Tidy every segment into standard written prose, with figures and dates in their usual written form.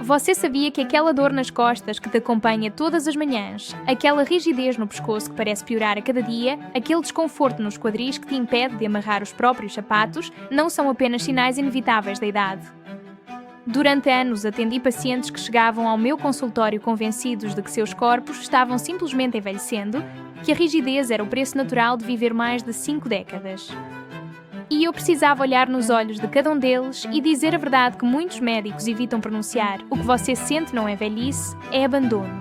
Você sabia que aquela dor nas costas que te acompanha todas as manhãs, aquela rigidez no pescoço que parece piorar a cada dia, aquele desconforto nos quadris que te impede de amarrar os próprios sapatos, não são apenas sinais inevitáveis da idade? Durante anos atendi pacientes que chegavam ao meu consultório convencidos de que seus corpos estavam simplesmente envelhecendo, que a rigidez era o preço natural de viver mais de 5 décadas. E eu precisava olhar nos olhos de cada um deles e dizer a verdade que muitos médicos evitam pronunciar: o que você sente não é velhice, é abandono.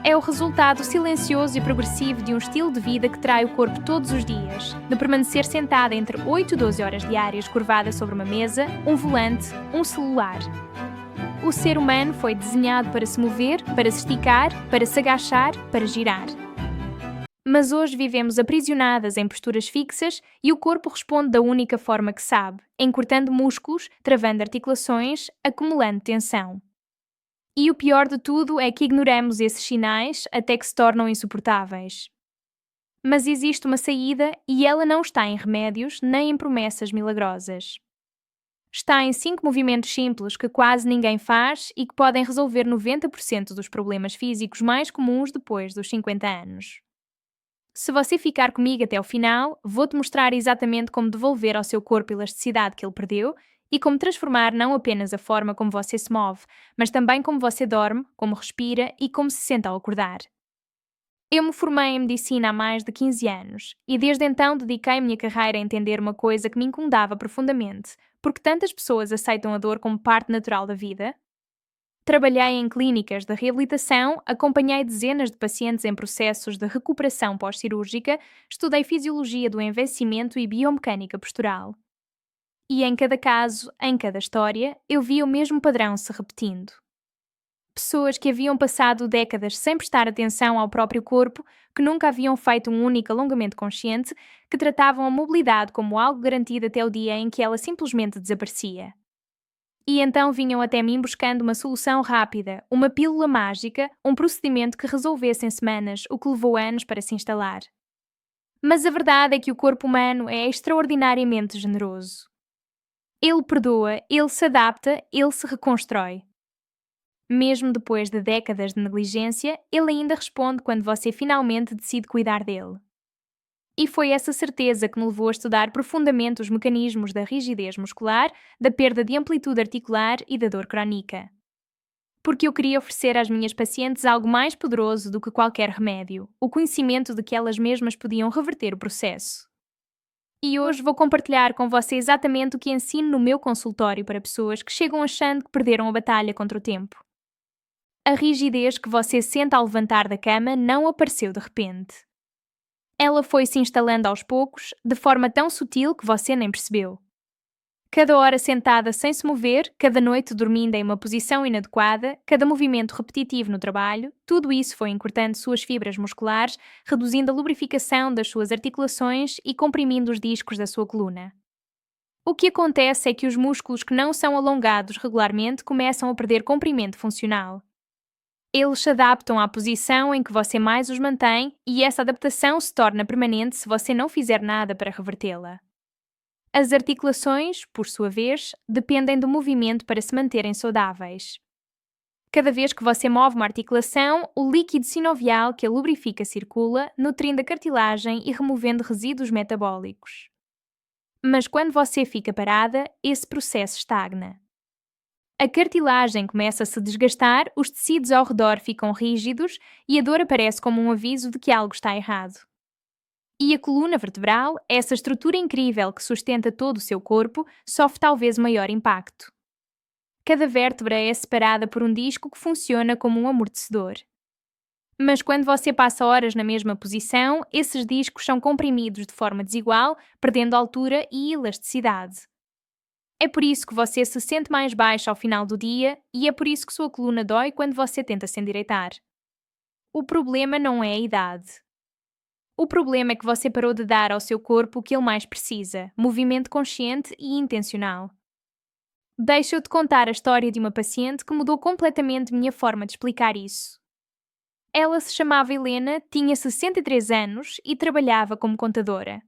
É o resultado silencioso e progressivo de um estilo de vida que trai o corpo todos os dias, de permanecer sentada entre 8 e 12 horas diárias curvada sobre uma mesa, um volante, um celular. O ser humano foi desenhado para se mover, para se esticar, para se agachar, para girar. Mas hoje vivemos aprisionadas em posturas fixas e o corpo responde da única forma que sabe, encurtando músculos, travando articulações, acumulando tensão. E o pior de tudo é que ignoramos esses sinais até que se tornam insuportáveis. Mas existe uma saída e ela não está em remédios nem em promessas milagrosas. Está em 5 movimentos simples que quase ninguém faz e que podem resolver 90% dos problemas físicos mais comuns depois dos 50 anos. Se você ficar comigo até o final, vou-te mostrar exatamente como devolver ao seu corpo a elasticidade que ele perdeu e como transformar não apenas a forma como você se move, mas também como você dorme, como respira e como se sente ao acordar. Eu me formei em medicina há mais de 15 anos e desde então dediquei a minha carreira a entender uma coisa que me incomodava profundamente: porque tantas pessoas aceitam a dor como parte natural da vida? Trabalhei em clínicas de reabilitação, acompanhei dezenas de pacientes em processos de recuperação pós-cirúrgica, estudei fisiologia do envelhecimento e biomecânica postural. E em cada caso, em cada história, eu via o mesmo padrão se repetindo. Pessoas que haviam passado décadas sem prestar atenção ao próprio corpo, que nunca haviam feito um único alongamento consciente, que tratavam a mobilidade como algo garantido até o dia em que ela simplesmente desaparecia. E então vinham até mim buscando uma solução rápida, uma pílula mágica, um procedimento que resolvesse em semanas o que levou anos para se instalar. Mas a verdade é que o corpo humano é extraordinariamente generoso. Ele perdoa, ele se adapta, ele se reconstrói. Mesmo depois de décadas de negligência, ele ainda responde quando você finalmente decide cuidar dele. E foi essa certeza que me levou a estudar profundamente os mecanismos da rigidez muscular, da perda de amplitude articular e da dor crónica. Porque eu queria oferecer às minhas pacientes algo mais poderoso do que qualquer remédio, o conhecimento de que elas mesmas podiam reverter o processo. E hoje vou compartilhar com você exatamente o que ensino no meu consultório para pessoas que chegam achando que perderam a batalha contra o tempo. A rigidez que você sente ao levantar da cama não apareceu de repente. Ela foi se instalando aos poucos, de forma tão sutil que você nem percebeu. Cada hora sentada sem se mover, cada noite dormindo em uma posição inadequada, cada movimento repetitivo no trabalho, tudo isso foi encurtando suas fibras musculares, reduzindo a lubrificação das suas articulações e comprimindo os discos da sua coluna. O que acontece é que os músculos que não são alongados regularmente começam a perder comprimento funcional. Eles se adaptam à posição em que você mais os mantém e essa adaptação se torna permanente se você não fizer nada para revertê-la. As articulações, por sua vez, dependem do movimento para se manterem saudáveis. Cada vez que você move uma articulação, o líquido sinovial que a lubrifica circula, nutrindo a cartilagem e removendo resíduos metabólicos. Mas quando você fica parada, esse processo estagna. A cartilagem começa a se desgastar, os tecidos ao redor ficam rígidos e a dor aparece como um aviso de que algo está errado. E a coluna vertebral, essa estrutura incrível que sustenta todo o seu corpo, sofre talvez maior impacto. Cada vértebra é separada por um disco que funciona como um amortecedor. Mas quando você passa horas na mesma posição, esses discos são comprimidos de forma desigual, perdendo altura e elasticidade. É por isso que você se sente mais baixo ao final do dia e é por isso que sua coluna dói quando você tenta se endireitar. O problema não é a idade. O problema é que você parou de dar ao seu corpo o que ele mais precisa: movimento consciente e intencional. Deixa eu te contar a história de uma paciente que mudou completamente minha forma de explicar isso. Ela se chamava Helena, tinha 63 anos e trabalhava como contadora.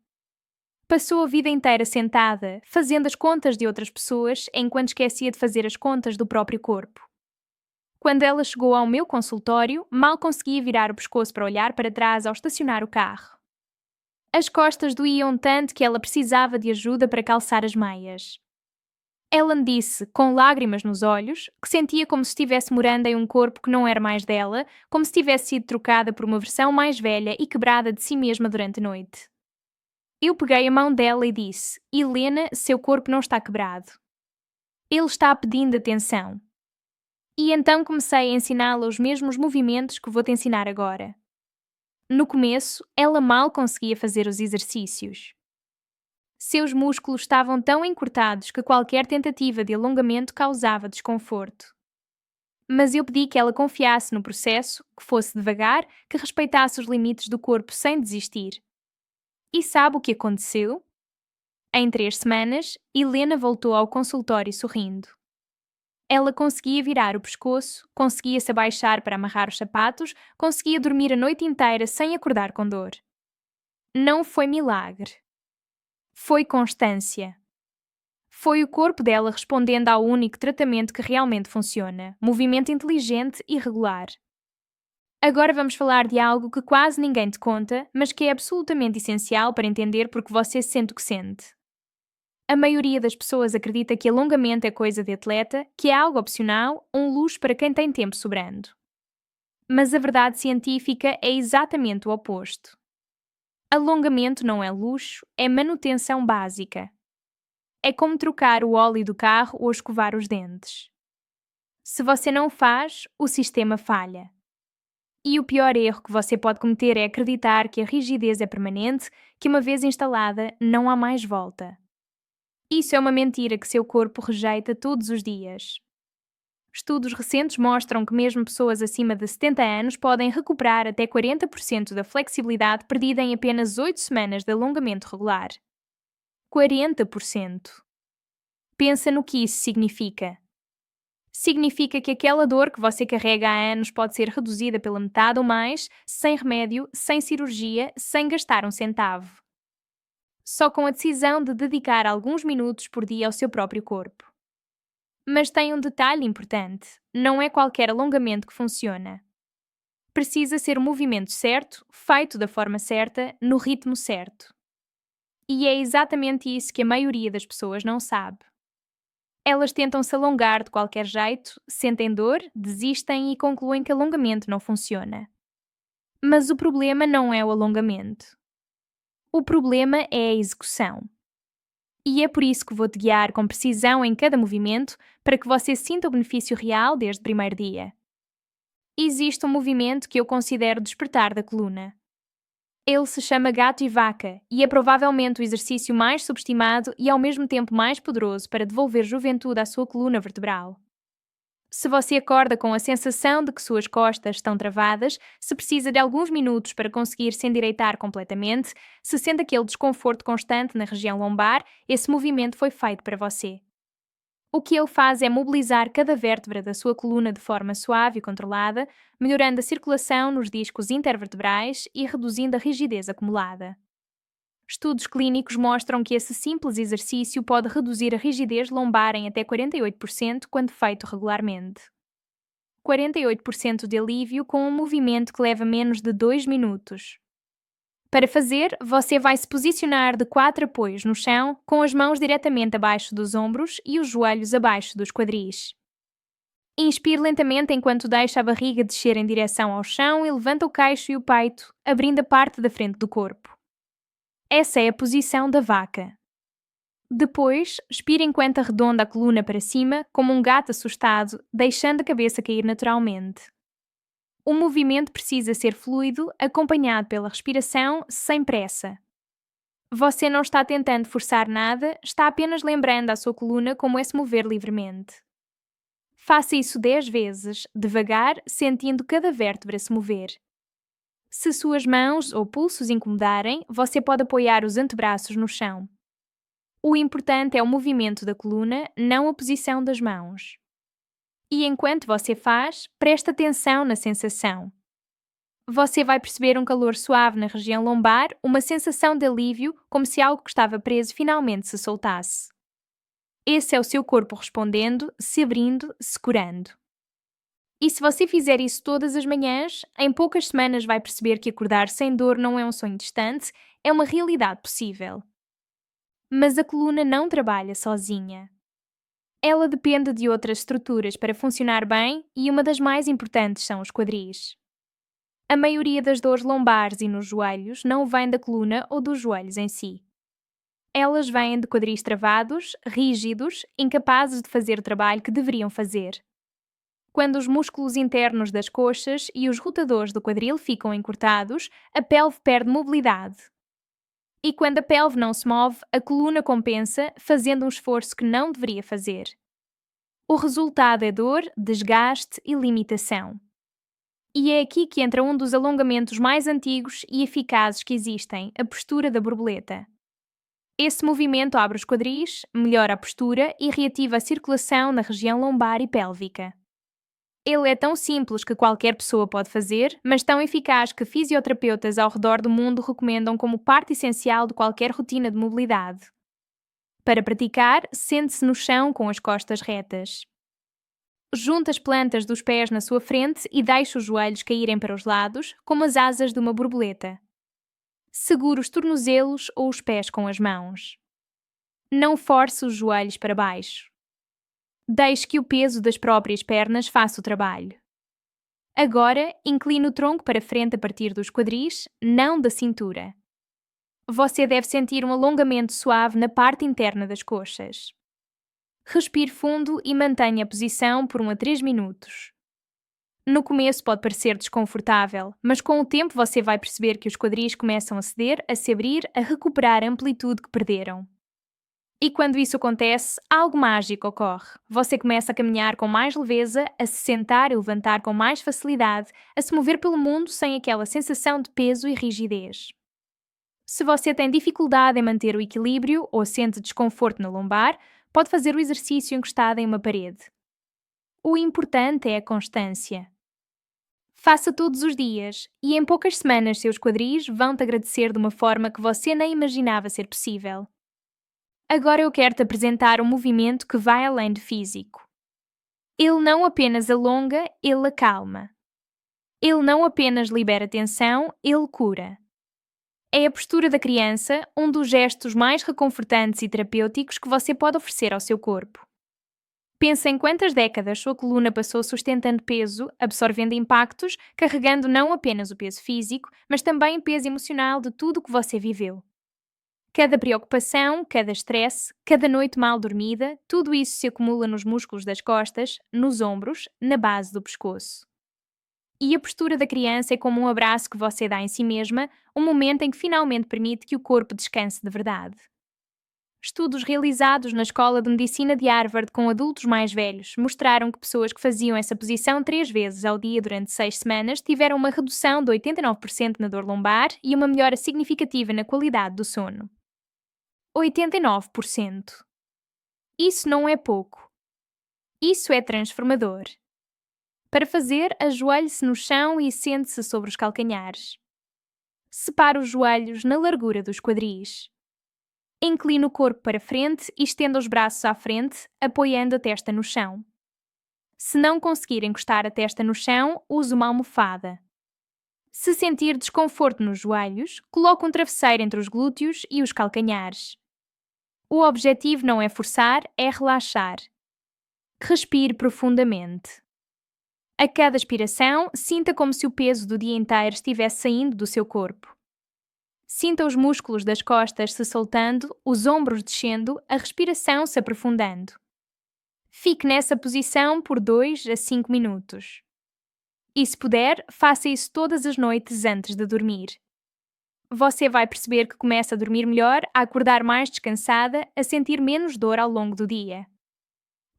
Passou a vida inteira sentada, fazendo as contas de outras pessoas, enquanto esquecia de fazer as contas do próprio corpo. Quando ela chegou ao meu consultório, mal conseguia virar o pescoço para olhar para trás ao estacionar o carro. As costas doíam tanto que ela precisava de ajuda para calçar as meias. Ellen disse, com lágrimas nos olhos, que sentia como se estivesse morando em um corpo que não era mais dela, como se tivesse sido trocada por uma versão mais velha e quebrada de si mesma durante a noite. Eu peguei a mão dela e disse: Helena, seu corpo não está quebrado. Ele está pedindo atenção. E então comecei a ensiná-la os mesmos movimentos que vou te ensinar agora. No começo, ela mal conseguia fazer os exercícios. Seus músculos estavam tão encurtados que qualquer tentativa de alongamento causava desconforto. Mas eu pedi que ela confiasse no processo, que fosse devagar, que respeitasse os limites do corpo sem desistir. E sabe o que aconteceu? Em 3 semanas, Helena voltou ao consultório sorrindo. Ela conseguia virar o pescoço, conseguia se abaixar para amarrar os sapatos, conseguia dormir a noite inteira sem acordar com dor. Não foi milagre. Foi constância. Foi o corpo dela respondendo ao único tratamento que realmente funciona: movimento inteligente e regular. Agora vamos falar de algo que quase ninguém te conta, mas que é absolutamente essencial para entender porque você sente o que sente. A maioria das pessoas acredita que alongamento é coisa de atleta, que é algo opcional, um luxo para quem tem tempo sobrando. Mas a verdade científica é exatamente o oposto. Alongamento não é luxo, é manutenção básica. É como trocar o óleo do carro ou escovar os dentes. Se você não faz, o sistema falha. E o pior erro que você pode cometer é acreditar que a rigidez é permanente, que uma vez instalada, não há mais volta. Isso é uma mentira que seu corpo rejeita todos os dias. Estudos recentes mostram que mesmo pessoas acima de 70 anos podem recuperar até 40% da flexibilidade perdida em apenas 8 semanas de alongamento regular. 40%. Pensa no que isso significa. Significa que aquela dor que você carrega há anos pode ser reduzida pela metade ou mais, sem remédio, sem cirurgia, sem gastar um centavo. Só com a decisão de dedicar alguns minutos por dia ao seu próprio corpo. Mas tem um detalhe importante: não é qualquer alongamento que funciona. Precisa ser o movimento certo, feito da forma certa, no ritmo certo. E é exatamente isso que a maioria das pessoas não sabe. Elas tentam se alongar de qualquer jeito, sentem dor, desistem e concluem que alongamento não funciona. Mas o problema não é o alongamento. O problema é a execução. E é por isso que vou te guiar com precisão em cada movimento para que você sinta o benefício real desde o primeiro dia. Existe um movimento que eu considero despertar da coluna. Ele se chama gato e vaca e é provavelmente o exercício mais subestimado e ao mesmo tempo mais poderoso para devolver juventude à sua coluna vertebral. Se você acorda com a sensação de que suas costas estão travadas, se precisa de alguns minutos para conseguir se endireitar completamente, se sente aquele desconforto constante na região lombar, esse movimento foi feito para você. O que ele faz é mobilizar cada vértebra da sua coluna de forma suave e controlada, melhorando a circulação nos discos intervertebrais e reduzindo a rigidez acumulada. Estudos clínicos mostram que esse simples exercício pode reduzir a rigidez lombar em até 48% quando feito regularmente. 48% de alívio com um movimento que leva menos de 2 minutos. Para fazer, você vai se posicionar de 4 apoios no chão, com as mãos diretamente abaixo dos ombros e os joelhos abaixo dos quadris. Inspire lentamente enquanto deixa a barriga descer em direção ao chão e levanta o queixo e o peito, abrindo a parte da frente do corpo. Essa é a posição da vaca. Depois, expire enquanto arredonda a coluna para cima, como um gato assustado, deixando a cabeça cair naturalmente. O movimento precisa ser fluido, acompanhado pela respiração, sem pressa. Você não está tentando forçar nada, está apenas lembrando à sua coluna como é se mover livremente. Faça isso 10 vezes, devagar, sentindo cada vértebra se mover. Se suas mãos ou pulsos incomodarem, você pode apoiar os antebraços no chão. O importante é o movimento da coluna, não a posição das mãos. E enquanto você faz, preste atenção na sensação. Você vai perceber um calor suave na região lombar, uma sensação de alívio, como se algo que estava preso finalmente se soltasse. Esse é o seu corpo respondendo, se abrindo, se curando. E se você fizer isso todas as manhãs, em poucas semanas vai perceber que acordar sem dor não é um sonho distante, é uma realidade possível. Mas a coluna não trabalha sozinha. Ela depende de outras estruturas para funcionar bem e uma das mais importantes são os quadris. A maioria das dores lombares e nos joelhos não vem da coluna ou dos joelhos em si. Elas vêm de quadris travados, rígidos, incapazes de fazer o trabalho que deveriam fazer. Quando os músculos internos das coxas e os rotadores do quadril ficam encurtados, a pelve perde mobilidade. E quando a pelve não se move, a coluna compensa, fazendo um esforço que não deveria fazer. O resultado é dor, desgaste e limitação. E é aqui que entra um dos alongamentos mais antigos e eficazes que existem, a postura da borboleta. Esse movimento abre os quadris, melhora a postura e reativa a circulação na região lombar e pélvica. Ele é tão simples que qualquer pessoa pode fazer, mas tão eficaz que fisioterapeutas ao redor do mundo recomendam como parte essencial de qualquer rotina de mobilidade. Para praticar, sente-se no chão com as costas retas. Junte as plantas dos pés na sua frente e deixe os joelhos caírem para os lados, como as asas de uma borboleta. Segure os tornozelos ou os pés com as mãos. Não force os joelhos para baixo. Deixe que o peso das próprias pernas faça o trabalho. Agora, incline o tronco para frente a partir dos quadris, não da cintura. Você deve sentir um alongamento suave na parte interna das coxas. Respire fundo e mantenha a posição por 1 a 3 minutos. No começo pode parecer desconfortável, mas com o tempo você vai perceber que os quadris começam a ceder, a se abrir, a recuperar a amplitude que perderam. E quando isso acontece, algo mágico ocorre. Você começa a caminhar com mais leveza, a se sentar e levantar com mais facilidade, a se mover pelo mundo sem aquela sensação de peso e rigidez. Se você tem dificuldade em manter o equilíbrio ou sente desconforto na lombar, pode fazer o exercício encostado em uma parede. O importante é a constância. Faça todos os dias e em poucas semanas seus quadris vão-te agradecer de uma forma que você nem imaginava ser possível. Agora eu quero te apresentar um movimento que vai além de físico. Ele não apenas alonga, ele acalma. Ele não apenas libera tensão, ele cura. É a postura da criança, um dos gestos mais reconfortantes e terapêuticos que você pode oferecer ao seu corpo. Pense em quantas décadas sua coluna passou sustentando peso, absorvendo impactos, carregando não apenas o peso físico, mas também o peso emocional de tudo o que você viveu. Cada preocupação, cada estresse, cada noite mal dormida, tudo isso se acumula nos músculos das costas, nos ombros, na base do pescoço. E a postura da criança é como um abraço que você dá em si mesma, um momento em que finalmente permite que o corpo descanse de verdade. Estudos realizados na Escola de Medicina de Harvard com adultos mais velhos mostraram que pessoas que faziam essa posição 3 vezes ao dia durante 6 semanas tiveram uma redução de 89% na dor lombar e uma melhora significativa na qualidade do sono. 89%. Isso não é pouco. Isso é transformador. Para fazer, ajoelhe-se no chão e sente-se sobre os calcanhares. Separe os joelhos na largura dos quadris. Incline o corpo para frente e estenda os braços à frente, apoiando a testa no chão. Se não conseguir encostar a testa no chão, use uma almofada. Se sentir desconforto nos joelhos, coloque um travesseiro entre os glúteos e os calcanhares. O objetivo não é forçar, é relaxar. Respire profundamente. A cada expiração, sinta como se o peso do dia inteiro estivesse saindo do seu corpo. Sinta os músculos das costas se soltando, os ombros descendo, a respiração se aprofundando. Fique nessa posição por 2 a 5 minutos. E se puder, faça isso todas as noites antes de dormir. Você vai perceber que começa a dormir melhor, a acordar mais descansada, a sentir menos dor ao longo do dia.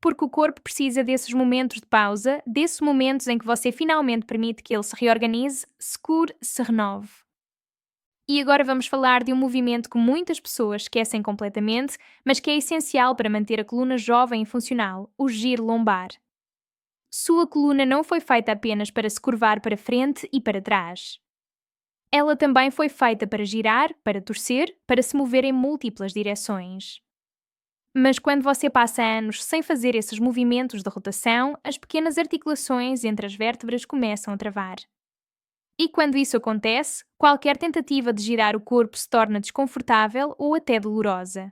Porque o corpo precisa desses momentos de pausa, desses momentos em que você finalmente permite que ele se reorganize, se cure, se renove. E agora vamos falar de um movimento que muitas pessoas esquecem completamente, mas que é essencial para manter a coluna jovem e funcional, o giro lombar. Sua coluna não foi feita apenas para se curvar para frente e para trás. Ela também foi feita para girar, para torcer, para se mover em múltiplas direções. Mas quando você passa anos sem fazer esses movimentos de rotação, as pequenas articulações entre as vértebras começam a travar. E quando isso acontece, qualquer tentativa de girar o corpo se torna desconfortável ou até dolorosa.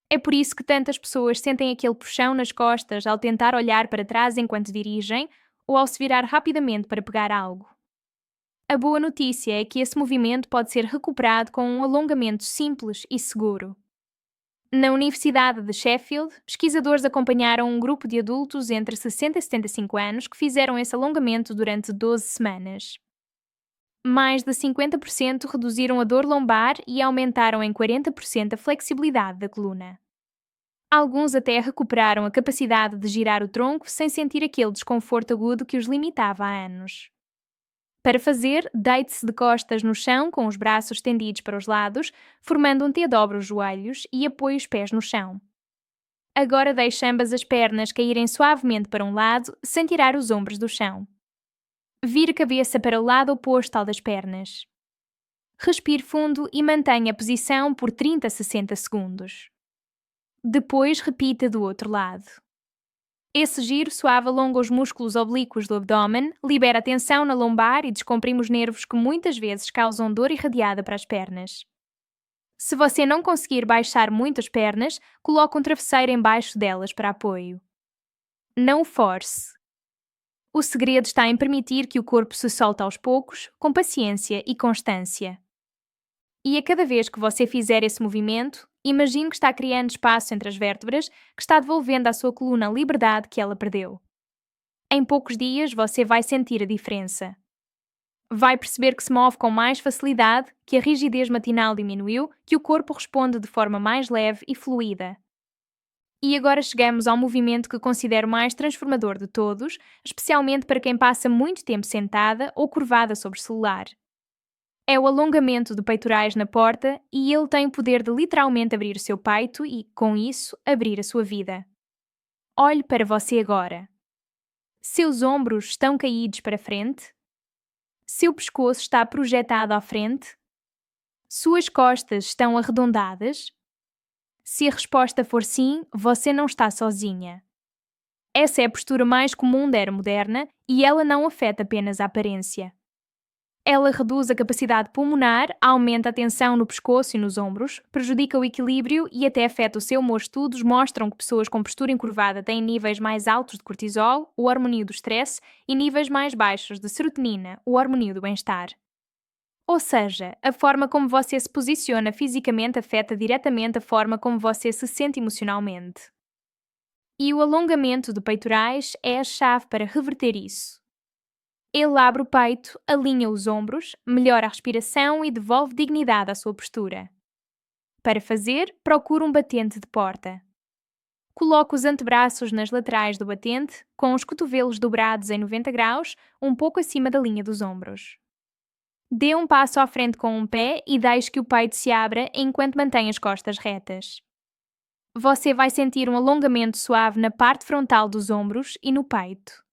É por isso que tantas pessoas sentem aquele puxão nas costas ao tentar olhar para trás enquanto dirigem ou ao se virar rapidamente para pegar algo. A boa notícia é que esse movimento pode ser recuperado com um alongamento simples e seguro. Na Universidade de Sheffield, pesquisadores acompanharam um grupo de adultos entre 60 e 75 anos que fizeram esse alongamento durante 12 semanas. Mais de 50% reduziram a dor lombar e aumentaram em 40% a flexibilidade da coluna. Alguns até recuperaram a capacidade de girar o tronco sem sentir aquele desconforto agudo que os limitava há anos. Para fazer, deite-se de costas no chão com os braços estendidos para os lados, formando um T, dobra os joelhos e apoie os pés no chão. Agora deixe ambas as pernas caírem suavemente para um lado, sem tirar os ombros do chão. Vire a cabeça para o lado oposto ao das pernas. Respire fundo e mantenha a posição por 30 a 60 segundos. Depois repita do outro lado. Esse giro suave alonga os músculos oblíquos do abdômen, libera a tensão na lombar e descomprime os nervos que muitas vezes causam dor irradiada para as pernas. Se você não conseguir baixar muito as pernas, coloque um travesseiro embaixo delas para apoio. Não o force. O segredo está em permitir que o corpo se solte aos poucos, com paciência e constância. E a cada vez que você fizer esse movimento, imagine que está criando espaço entre as vértebras, que está devolvendo à sua coluna a liberdade que ela perdeu. Em poucos dias você vai sentir a diferença. Vai perceber que se move com mais facilidade, que a rigidez matinal diminuiu, que o corpo responde de forma mais leve e fluida. E agora chegamos ao movimento que considero mais transformador de todos, especialmente para quem passa muito tempo sentada ou curvada sobre o celular. É o alongamento de peitorais na porta e ele tem o poder de literalmente abrir o seu peito e, com isso, abrir a sua vida. Olhe para você agora. Seus ombros estão caídos para frente? Seu pescoço está projetado à frente? Suas costas estão arredondadas? Se a resposta for sim, você não está sozinha. Essa é a postura mais comum da era moderna e ela não afeta apenas a aparência. Ela reduz a capacidade pulmonar, aumenta a tensão no pescoço e nos ombros, prejudica o equilíbrio e até afeta o seu humor. Estudos mostram que pessoas com postura encurvada têm níveis mais altos de cortisol, o hormônio do stress, e níveis mais baixos de serotonina, o hormônio do bem-estar. Ou seja, a forma como você se posiciona fisicamente afeta diretamente a forma como você se sente emocionalmente. E o alongamento de peitorais é a chave para reverter isso. Ele abre o peito, alinha os ombros, melhora a respiração e devolve dignidade à sua postura. Para fazer, procure um batente de porta. Coloque os antebraços nas laterais do batente, com os cotovelos dobrados em 90 graus, um pouco acima da linha dos ombros. Dê um passo à frente com um pé e deixe que o peito se abra enquanto mantém as costas retas. Você vai sentir um alongamento suave na parte frontal dos ombros e no peito.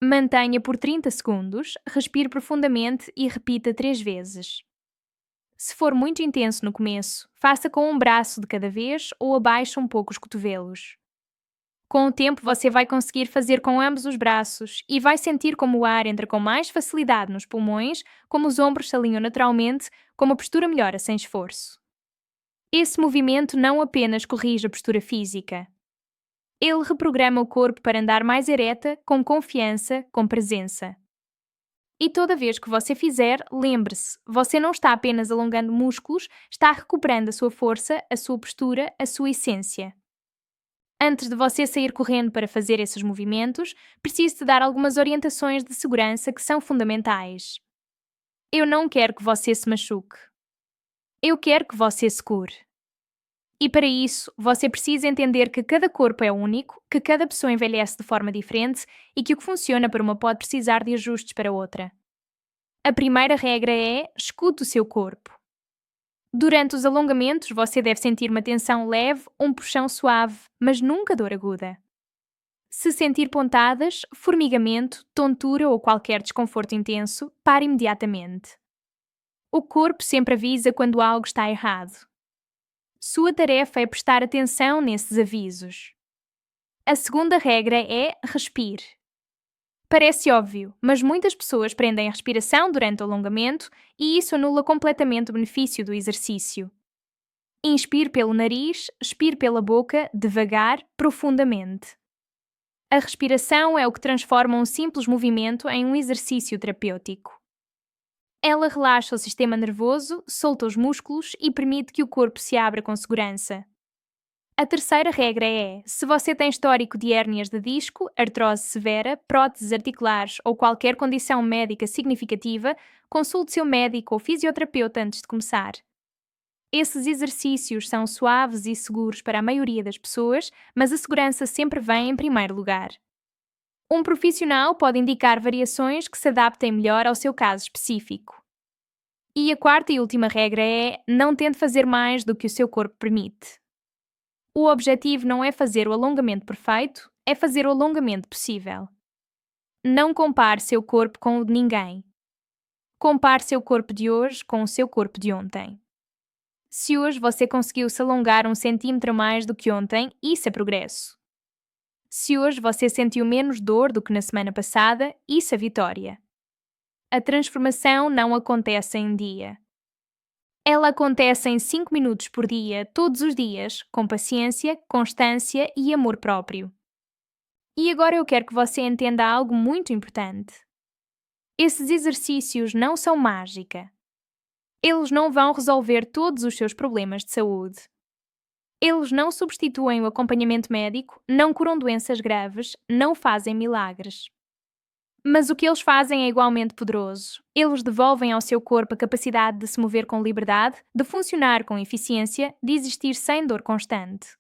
Mantenha por 30 segundos, respire profundamente e repita 3 vezes. Se for muito intenso no começo, faça com um braço de cada vez ou abaixe um pouco os cotovelos. Com o tempo você vai conseguir fazer com ambos os braços e vai sentir como o ar entra com mais facilidade nos pulmões, como os ombros se alinham naturalmente, como a postura melhora sem esforço. Esse movimento não apenas corrige a postura física. Ele reprograma o corpo para andar mais ereta, com confiança, com presença. E toda vez que você fizer, lembre-se, você não está apenas alongando músculos, está recuperando a sua força, a sua postura, a sua essência. Antes de você sair correndo para fazer esses movimentos, preciso te dar algumas orientações de segurança que são fundamentais. Eu não quero que você se machuque. Eu quero que você se cure. E para isso, você precisa entender que cada corpo é único, que cada pessoa envelhece de forma diferente e que o que funciona para uma pode precisar de ajustes para outra. A primeira regra é: escute o seu corpo. Durante os alongamentos, você deve sentir uma tensão leve, um puxão suave, mas nunca dor aguda. Se sentir pontadas, formigamento, tontura ou qualquer desconforto intenso, pare imediatamente. O corpo sempre avisa quando algo está errado. Sua tarefa é prestar atenção nesses avisos. A segunda regra é respire. Parece óbvio, mas muitas pessoas prendem a respiração durante o alongamento e isso anula completamente o benefício do exercício. Inspire pelo nariz, expire pela boca, devagar, profundamente. A respiração é o que transforma um simples movimento em um exercício terapêutico. Ela relaxa o sistema nervoso, solta os músculos e permite que o corpo se abra com segurança. A terceira regra é: se você tem histórico de hérnias de disco, artrose severa, próteses articulares ou qualquer condição médica significativa, consulte seu médico ou fisioterapeuta antes de começar. Esses exercícios são suaves e seguros para a maioria das pessoas, mas a segurança sempre vem em primeiro lugar. Um profissional pode indicar variações que se adaptem melhor ao seu caso específico. E a quarta e última regra é: não tente fazer mais do que o seu corpo permite. O objetivo não é fazer o alongamento perfeito, é fazer o alongamento possível. Não compare seu corpo com o de ninguém. Compare seu corpo de hoje com o seu corpo de ontem. Se hoje você conseguiu se alongar 1 cm mais do que ontem, isso é progresso. Se hoje você sentiu menos dor do que na semana passada, isso é vitória. A transformação não acontece em um dia. Ela acontece em 5 minutos por dia, todos os dias, com paciência, constância e amor próprio. E agora eu quero que você entenda algo muito importante. Esses exercícios não são mágica. Eles não vão resolver todos os seus problemas de saúde. Eles não substituem o acompanhamento médico, não curam doenças graves, não fazem milagres. Mas o que eles fazem é igualmente poderoso. Eles devolvem ao seu corpo a capacidade de se mover com liberdade, de funcionar com eficiência, de existir sem dor constante.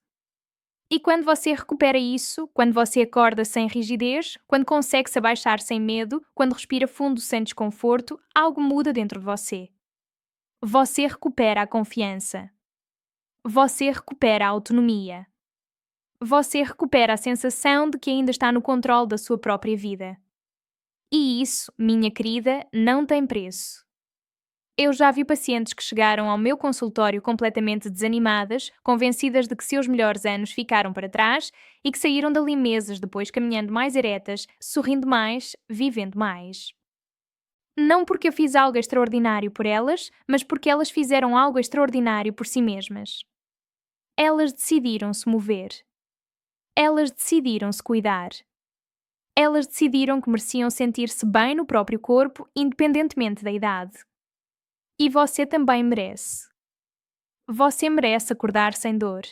E quando você recupera isso, quando você acorda sem rigidez, quando consegue se abaixar sem medo, quando respira fundo sem desconforto, algo muda dentro de você. Você recupera a confiança. Você recupera a autonomia. Você recupera a sensação de que ainda está no controle da sua própria vida. E isso, minha querida, não tem preço. Eu já vi pacientes que chegaram ao meu consultório completamente desanimadas, convencidas de que seus melhores anos ficaram para trás e que saíram dali meses depois caminhando mais eretas, sorrindo mais, vivendo mais. Não porque eu fiz algo extraordinário por elas, mas porque elas fizeram algo extraordinário por si mesmas. Elas decidiram se mover. Elas decidiram se cuidar. Elas decidiram que mereciam sentir-se bem no próprio corpo, independentemente da idade. E você também merece. Você merece acordar sem dor.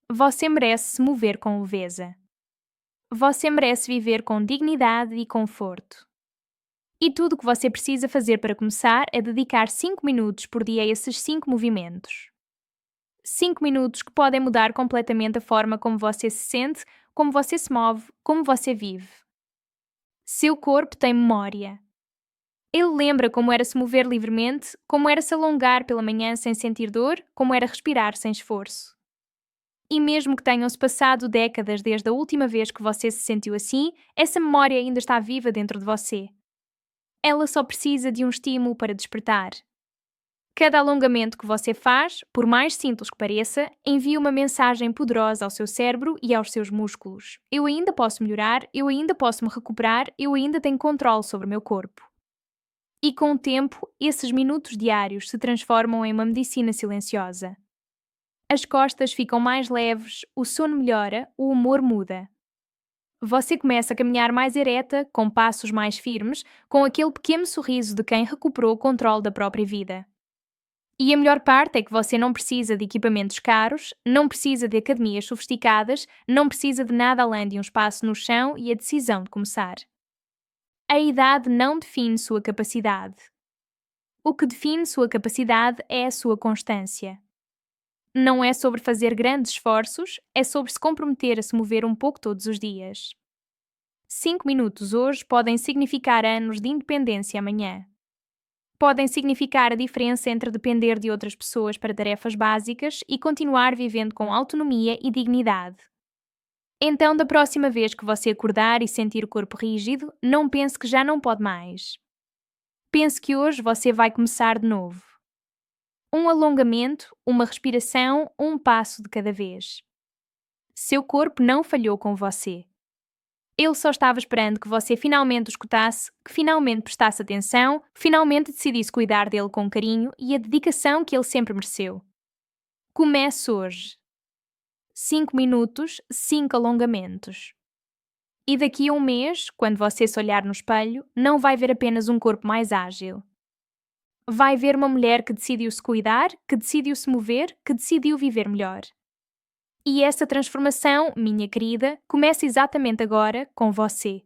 Você merece se mover com leveza. Você merece viver com dignidade e conforto. E tudo o que você precisa fazer para começar é dedicar 5 minutos por dia a esses 5 movimentos. 5 minutos que podem mudar completamente a forma como você se sente, como você se move, como você vive. Seu corpo tem memória. Ele lembra como era se mover livremente, como era se alongar pela manhã sem sentir dor, como era respirar sem esforço. E mesmo que tenham-se passado décadas desde a última vez que você se sentiu assim, essa memória ainda está viva dentro de você. Ela só precisa de um estímulo para despertar. Cada alongamento que você faz, por mais simples que pareça, envia uma mensagem poderosa ao seu cérebro e aos seus músculos. Eu ainda posso melhorar, eu ainda posso me recuperar, eu ainda tenho controle sobre o meu corpo. E com o tempo, esses minutos diários se transformam em uma medicina silenciosa. As costas ficam mais leves, o sono melhora, o humor muda. Você começa a caminhar mais ereta, com passos mais firmes, com aquele pequeno sorriso de quem recuperou o controle da própria vida. E a melhor parte é que você não precisa de equipamentos caros, não precisa de academias sofisticadas, não precisa de nada além de um espaço no chão e a decisão de começar. A idade não define sua capacidade. O que define sua capacidade é a sua constância. Não é sobre fazer grandes esforços, é sobre se comprometer a se mover um pouco todos os dias. 5 minutos hoje podem significar anos de independência amanhã. Podem significar a diferença entre depender de outras pessoas para tarefas básicas e continuar vivendo com autonomia e dignidade. Então, da próxima vez que você acordar e sentir o corpo rígido, não pense que já não pode mais. Pense que hoje você vai começar de novo. Um alongamento, uma respiração, um passo de cada vez. Seu corpo não falhou com você. Ele só estava esperando que você finalmente o escutasse, que finalmente prestasse atenção, que finalmente decidisse cuidar dele com carinho e a dedicação que ele sempre mereceu. Comece hoje. 5 minutos, 5 alongamentos. E daqui a um mês, quando você se olhar no espelho, não vai ver apenas um corpo mais ágil. Vai ver uma mulher que decidiu se cuidar, que decidiu se mover, que decidiu viver melhor. E essa transformação, minha querida, começa exatamente agora com você.